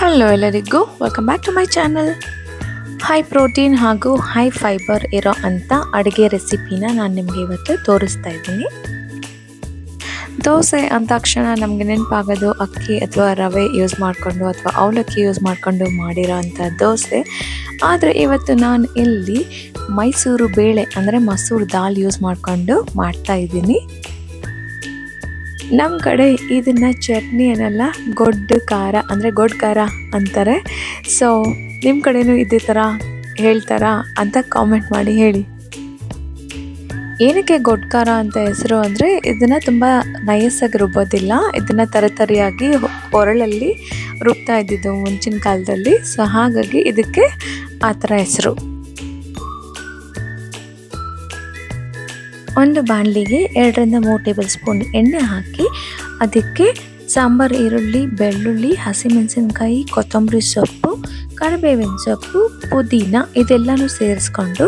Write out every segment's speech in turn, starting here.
Hello ಎಲ್ಲರಿಗೂ welcome back to my channel. High protein ಹಾಗೂ high fibre ಇರೋ ಅಂಥ ಅಡುಗೆ ರೆಸಿಪಿನ ನಾನು ನಿಮಗೆ ಇವತ್ತು ತೋರಿಸ್ತಾ ಇದ್ದೀನಿ. ದೋಸೆ ಅಂದಾಕ್ಷಣ ನಮಗೆ ನೆನಪಾಗೋದು ಅಕ್ಕಿ ಅಥವಾ ರವೆ ಯೂಸ್ ಮಾಡಿಕೊಂಡು ಅಥವಾ ಅವಲಕ್ಕಿ ಯೂಸ್ ಮಾಡಿಕೊಂಡು ಮಾಡಿರೋ ಅಂಥ ದೋಸೆ. ಆದರೆ ಇವತ್ತು ನಾನು ಇಲ್ಲಿ ಮೈಸೂರು ಬೇಳೆ ಅಂದರೆ ಮಸೂರು ದಾಲ್ ಯೂಸ್ ಮಾಡಿಕೊಂಡು ಮಾಡ್ತಾ ಇದ್ದೀನಿ. ನಮ್ಮ ಕಡೆ ಇದನ್ನು ಚಟ್ನಿ ಅನ್ನಲ್ಲ, ಗೊಡ್ಡು ಖಾರ ಅಂದರೆ ಗೊಡ್ಡು ಖಾರ ಅಂತಾರೆ. ಸೊ ನಿಮ್ಮ ಕಡೆನೂ ಇದೇ ಥರ ಹೇಳ್ತಾರಾ ಅಂತ ಕಾಮೆಂಟ್ ಮಾಡಿ ಹೇಳಿ. ಏನಕ್ಕೆ ಗೊಡ್ಡು ಖಾರ ಅಂತ ಹೆಸರು ಅಂದರೆ ಇದನ್ನು ತುಂಬ ನಯಸ್ಸಾಗಿ ರುಬ್ಬೋದಿಲ್ಲ, ಇದನ್ನು ತರತರಿಯಾಗಿ ಒರಳಲ್ಲಿ ರುಬ್ತಾ ಇದ್ದಿದ್ದು ಮುಂಚಿನ ಕಾಲದಲ್ಲಿ. ಸೊ ಹಾಗಾಗಿ ಇದಕ್ಕೆ ಆ ಥರ ಹೆಸರು. ಒಂದು ಬಾಣಲಿಗೆ 2-3 ಟೇಬಲ್ ಸ್ಪೂನ್ ಎಣ್ಣೆ ಹಾಕಿ ಅದಕ್ಕೆ ಸಾಂಬಾರು ಈರುಳ್ಳಿ, ಬೆಳ್ಳುಳ್ಳಿ, ಹಸಿಮೆಣಸಿನ್ಕಾಯಿ, ಕೊತ್ತಂಬರಿ ಸೊಪ್ಪು, ಕರಿಬೇವಿನ ಸೊಪ್ಪು, ಪುದೀನ ಇದೆಲ್ಲನೂ ಸೇರಿಸ್ಕೊಂಡು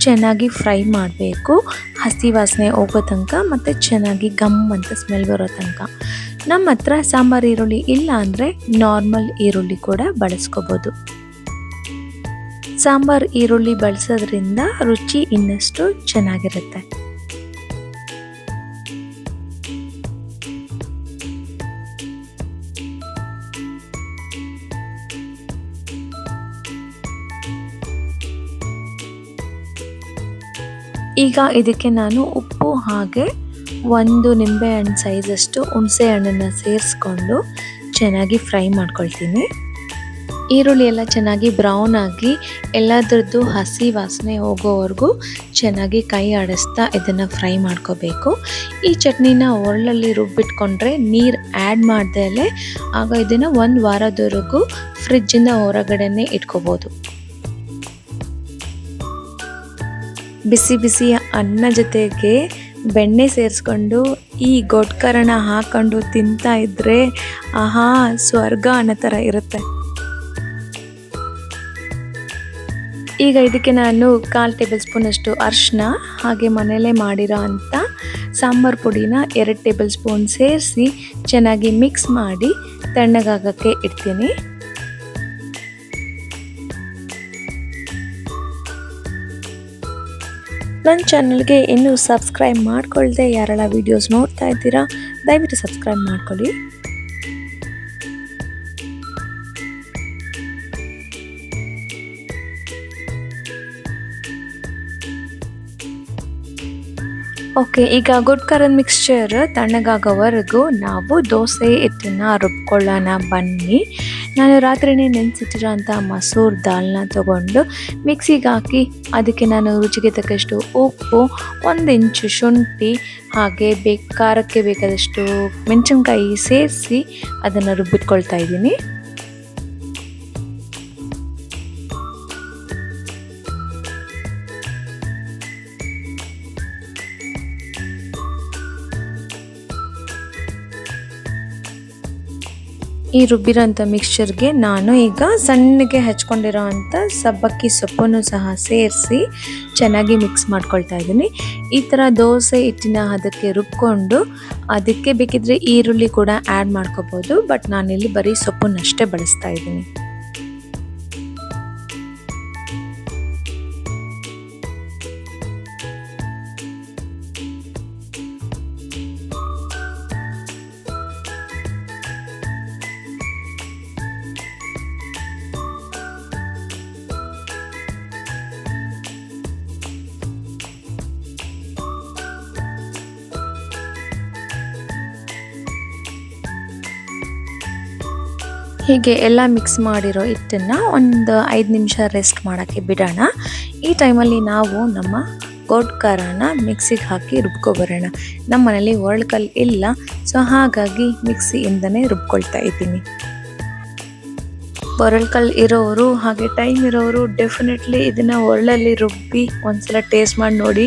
ಚೆನ್ನಾಗಿ ಫ್ರೈ ಮಾಡಬೇಕು. ಹಸಿ ವಾಸನೆ ಹೋಗೋ ತನಕ ಮತ್ತು ಚೆನ್ನಾಗಿ ಗಮ್ ಅಂತ ಸ್ಮೆಲ್ ಬರೋ ತನಕ. ನಮ್ಮ ಹತ್ರ ಸಾಂಬಾರು ಈರುಳ್ಳಿ ಇಲ್ಲ ಅಂದರೆ ನಾರ್ಮಲ್ ಈರುಳ್ಳಿ ಕೂಡ ಬಳಸ್ಕೋಬೋದು. ಸಾಂಬಾರು ಈರುಳ್ಳಿ ಬಳಸೋದ್ರಿಂದ ರುಚಿ ಇನ್ನಷ್ಟು ಚೆನ್ನಾಗಿರುತ್ತೆ. ಈಗ ಇದಕ್ಕೆ ನಾನು ಉಪ್ಪು ಹಾಗೆ 1 ನಿಂಬೆಹಣ್ಣು ಸೈಜಷ್ಟು ಹುಣಸೆ ಹಣ್ಣನ್ನು ಸೇರಿಸ್ಕೊಂಡು ಚೆನ್ನಾಗಿ ಫ್ರೈ ಮಾಡ್ಕೊಳ್ತೀನಿ. ಈರುಳ್ಳಿ ಎಲ್ಲ ಚೆನ್ನಾಗಿ ಬ್ರೌನ್ ಆಗಿ ಎಲ್ಲದರದ್ದು ಹಸಿ ವಾಸನೆ ಹೋಗೋವರೆಗೂ ಚೆನ್ನಾಗಿ ಕೈ ಆಡಿಸ್ತಾ ಇದನ್ನು ಫ್ರೈ ಮಾಡ್ಕೋಬೇಕು. ಈ ಚಟ್ನಿನ ಒರಳಲ್ಲಿ ರುಬ್ಬಿಟ್ಕೊಂಡ್ರೆ ನೀರು ಆ್ಯಡ್ ಮಾಡ್ದೇ ಆಗ ಇದನ್ನು 1 ವಾರದವರೆಗೂ ಫ್ರಿಜ್ಜಿಂದ ಹೊರಗಡೆನೇ ಇಟ್ಕೋಬೋದು. ಬಿಸಿ ಬಿಸಿ ಅನ್ನ ಜೊತೆಗೆ ಬೆಣ್ಣೆ ಸೇರಿಸ್ಕೊಂಡು ಈ ಗೊಡ್ಡು ಖಾರನ ಹಾಕ್ಕೊಂಡು ತಿಂತಾ ಇದ್ದರೆ ಆಹಾ ಸ್ವರ್ಗ ಅನ್ನೋ ಥರ ಇರುತ್ತೆ. ಈಗ ಇದಕ್ಕೆ ನಾನು 1/4 ಟೇಬಲ್ ಸ್ಪೂನಷ್ಟು ಅರಿಶಿನ ಹಾಗೆ ಮನೆಯಲ್ಲೇ ಮಾಡಿರೋ ಅಂಥ ಸಾಂಬಾರು ಪುಡಿನ 2 ಟೇಬಲ್ ಸ್ಪೂನ್ ಸೇರಿಸಿ ಚೆನ್ನಾಗಿ ಮಿಕ್ಸ್ ಮಾಡಿ ತಣ್ಣಗಾಗೋಕ್ಕೆ ಇಡ್ತೀನಿ. ನನ್ನ ಚಾನಲ್ಗೆ ಇನ್ನೂ ಸಬ್ಸ್ಕ್ರೈಬ್ ಮಾಡ್ಕೊಳ್ದೆ ಯಾರೆಲ್ಲ ವೀಡಿಯೋಸ್ ನೋಡ್ತಾ ಇದ್ದೀರಾ ದಯವಿಟ್ಟು ಸಬ್ಸ್ಕ್ರೈಬ್ ಮಾಡ್ಕೊಳ್ಳಿ. ಓಕೆ, ಈಗ ಗೊಡ್ಡು ಖಾರದ ಮಿಕ್ಸ್ಚರ್ ತಣ್ಣಗಾಗೋವರೆಗೂ ನಾವು ದೋಸೆ ಹಿಟ್ಟನ್ನು ರುಬ್ಕೊಳ್ಳೋಣ ಬನ್ನಿ. ನಾನು ರಾತ್ರಿನೇ ನೆನೆಸಿಟ್ಟಿರೋ ಅಂಥ ಮಸೂರು ದಾಲ್ನ ತೊಗೊಂಡು ಮಿಕ್ಸಿಗೆ ಹಾಕಿ ಅದಕ್ಕೆ ನಾನು ರುಚಿಗೆ ತಕ್ಕಷ್ಟು ಉಪ್ಪು, 1 ಇಂಚು ಶುಂಠಿ ಹಾಗೆ ಖಾರಕ್ಕೆ ಬೇಕಾದಷ್ಟು ಮೆಣಸಿನ್ಕಾಯಿ ಸೇರಿಸಿ ಅದನ್ನು ರುಬ್ಬಿಟ್ಕೊಳ್ತಾ ಇದ್ದೀನಿ. ಈ ರುಬ್ಬಿರೋಂಥ ಮಿಕ್ಸ್ಚರ್ಗೆ ನಾನು ಈಗ ಸಣ್ಣಗೆ ಹಚ್ಕೊಂಡಿರೋ ಅಂಥ ಸಬ್ಬಕ್ಕಿ ಸೊಪ್ಪನ್ನು ಸಹ ಸೇರಿಸಿ ಚೆನ್ನಾಗಿ ಮಿಕ್ಸ್ ಮಾಡ್ಕೊಳ್ತಾ ಇದ್ದೀನಿ. ಈ ಥರ ದೋಸೆ ಹಿಟ್ಟಿನ ಅದಕ್ಕೆ ರುಬ್ಕೊಂಡು ಅದಕ್ಕೆ ಬೇಕಿದ್ರೆ ಈರುಳ್ಳಿ ಕೂಡ ಆ್ಯಡ್ ಮಾಡ್ಕೋಬೋದು, ಬಟ್ ನಾನಿಲ್ಲಿ ಬರೀ ಸೊಪ್ಪನ್ನಷ್ಟೇ ಬಳಸ್ತಾ ಇದ್ದೀನಿ. ಹೀಗೆ ಎಲ್ಲ ಮಿಕ್ಸ್ ಮಾಡಿರೋ ಹಿಟ್ಟನ್ನು ಒಂದು 5 ನಿಮಿಷ ರೆಸ್ಟ್ ಮಾಡೋಕ್ಕೆ ಬಿಡೋಣ. ಈ ಟೈಮಲ್ಲಿ ನಾವು ನಮ್ಮ ಗೊಡ್ಡು ಖಾರನ ಮಿಕ್ಸಿಗೆ ಹಾಕಿ ರುಬ್ಕೊಬರೋಣ. ನಮ್ಮ ಮನೇಲಿ ಒರಳ್ಕಲ್ಲು ಇಲ್ಲ, ಸೊ ಹಾಗಾಗಿ ಮಿಕ್ಸಿಯಿಂದನೇ ರುಬ್ಕೊಳ್ತಾ ಇದ್ದೀನಿ. ಒರಳ್ಕಲ್ಲು ಇರೋರು ಹಾಗೆ ಟೈಮ್ ಇರೋರು ಡೆಫಿನೆಟ್ಲಿ ಇದನ್ನು ಒರಳಲ್ಲಿ ರುಬ್ಬಿ ಒಂದ್ಸಲ ಟೇಸ್ಟ್ ಮಾಡಿ ನೋಡಿ.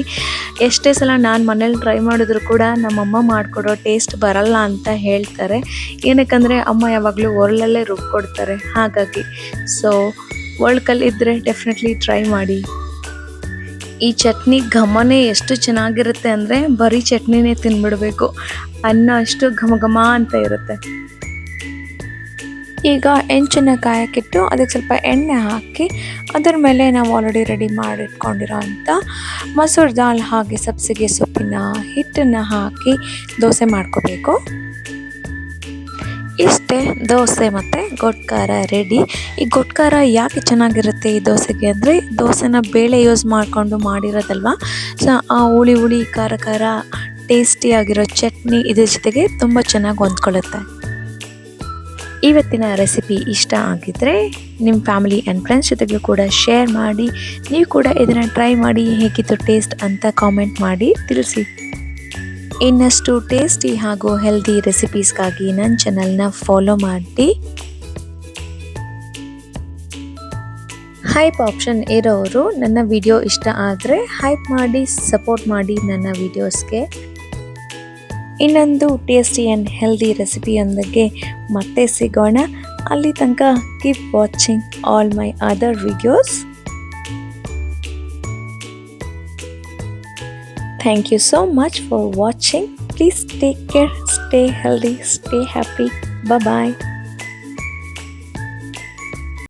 ಎಷ್ಟೇ ಸಲ ನಾನು ಮನೇಲಿ ಟ್ರೈ ಮಾಡಿದ್ರು ಕೂಡ ನಮ್ಮಮ್ಮ ಮಾಡಿಕೊಡೋ ಟೇಸ್ಟ್ ಬರಲ್ಲ ಅಂತ ಹೇಳ್ತಾರೆ. ಏನಕ್ಕಂದರೆ ಅಮ್ಮ ಯಾವಾಗಲೂ ಒರಳಲ್ಲೇ ರುಬ್ಕೊಡ್ತಾರೆ. ಹಾಗಾಗಿ ಸೊ ಒರಳ್ಕಲ್ಲು ಇದ್ದರೆ ಡೆಫಿನೆಟ್ಲಿ ಟ್ರೈ ಮಾಡಿ. ಈ ಚಟ್ನಿ ಘಮನೇ ಎಷ್ಟು ಚೆನ್ನಾಗಿರುತ್ತೆ ಅಂದರೆ ಬರೀ ಚಟ್ನಿನೇ ತಿನ್ಬಿಡಬೇಕು, ಅನ್ನ ಅಷ್ಟು ಘಮ ಘಮ ಅಂತ ಇರುತ್ತೆ. ಈಗ ಹೆಂಚನ್ನ ಕಾಯಕ್ಕಿಟ್ಟು ಅದಕ್ಕೆ ಸ್ವಲ್ಪ ಎಣ್ಣೆ ಹಾಕಿ ಅದರ ಮೇಲೆ ನಾವು ಆಲ್ರೆಡಿ ರೆಡಿ ಮಾಡಿಟ್ಕೊಂಡಿರೋ ಅಂಥ ಮಸೂರ್ ದಾಲ್ ಹಾಗೆ ಸಬ್ಸಿಗೆ ಸೊಪ್ಪಿನ ಹಿಟ್ಟನ್ನು ಹಾಕಿ ದೋಸೆ ಮಾಡ್ಕೋಬೇಕು. ಇಷ್ಟೇ ದೋಸೆ ಮತ್ತು ಗೊಡ್ಖಾರ ರೆಡಿ. ಈ ಗೊಡ್ಖಾರ ಯಾಕೆ ಚೆನ್ನಾಗಿರುತ್ತೆ ಈ ದೋಸೆಗೆ ಅಂದರೆ ದೋಸೆನ ಬೇಳೆ ಯೂಸ್ ಮಾಡಿಕೊಂಡು ಮಾಡಿರೋದಲ್ವ. ಸೊ ಆ ಹುಳಿ ಹುಳಿ ಖಾರ ಖಾರ ಟೇಸ್ಟಿಯಾಗಿರೋ ಚಟ್ನಿ ಇದ್ರ ಜೊತೆಗೆ ತುಂಬ ಚೆನ್ನಾಗಿ ಹೊಂದ್ಕೊಳ್ಳುತ್ತೆ. ಇವತ್ತಿನ ರೆಸಿಪಿ ಇಷ್ಟ ಆಗಿದ್ದರೆ ನಿಮ್ಮ ಫ್ಯಾಮಿಲಿ ಆ್ಯಂಡ್ ಫ್ರೆಂಡ್ಸ್ ಜೊತೆಗೂ ಕೂಡ ಶೇರ್ ಮಾಡಿ. ನೀವು ಕೂಡ ಇದನ್ನು ಟ್ರೈ ಮಾಡಿ ಹೇಗಿತ್ತು ಟೇಸ್ಟ್ ಅಂತ ಕಾಮೆಂಟ್ ಮಾಡಿ ತಿಳಿಸಿ. ಇನ್ನಷ್ಟು ಟೇಸ್ಟಿ ಹಾಗೂ ಹೆಲ್ದಿ ರೆಸಿಪೀಸ್ಗಾಗಿ ನನ್ನ ಚಾನಲ್ನ ಫಾಲೋ ಮಾಡಿ. ಹೈಪ್ ಆಪ್ಷನ್ ಇರೋರು ನನ್ನ ವಿಡಿಯೋ ಇಷ್ಟ ಆದರೆ ಹೈಪ್ ಮಾಡಿ ಸಪೋರ್ಟ್ ಮಾಡಿ ನನ್ನ ವಿಡಿಯೋಸ್ಗೆ. ಇನ್ನೊಂದು ಟೇಸ್ಟಿ ಆ್ಯಂಡ್ ಹೆಲ್ದಿ ರೆಸಿಪಿಯೊಂದಿಗೆ ಮತ್ತೆ ಸಿಗೋಣ. ಅಲ್ಲಿ ತನಕ keep watching all my other videos. Thank you so much for watching. Please take care, stay healthy, stay happy. Bye bye.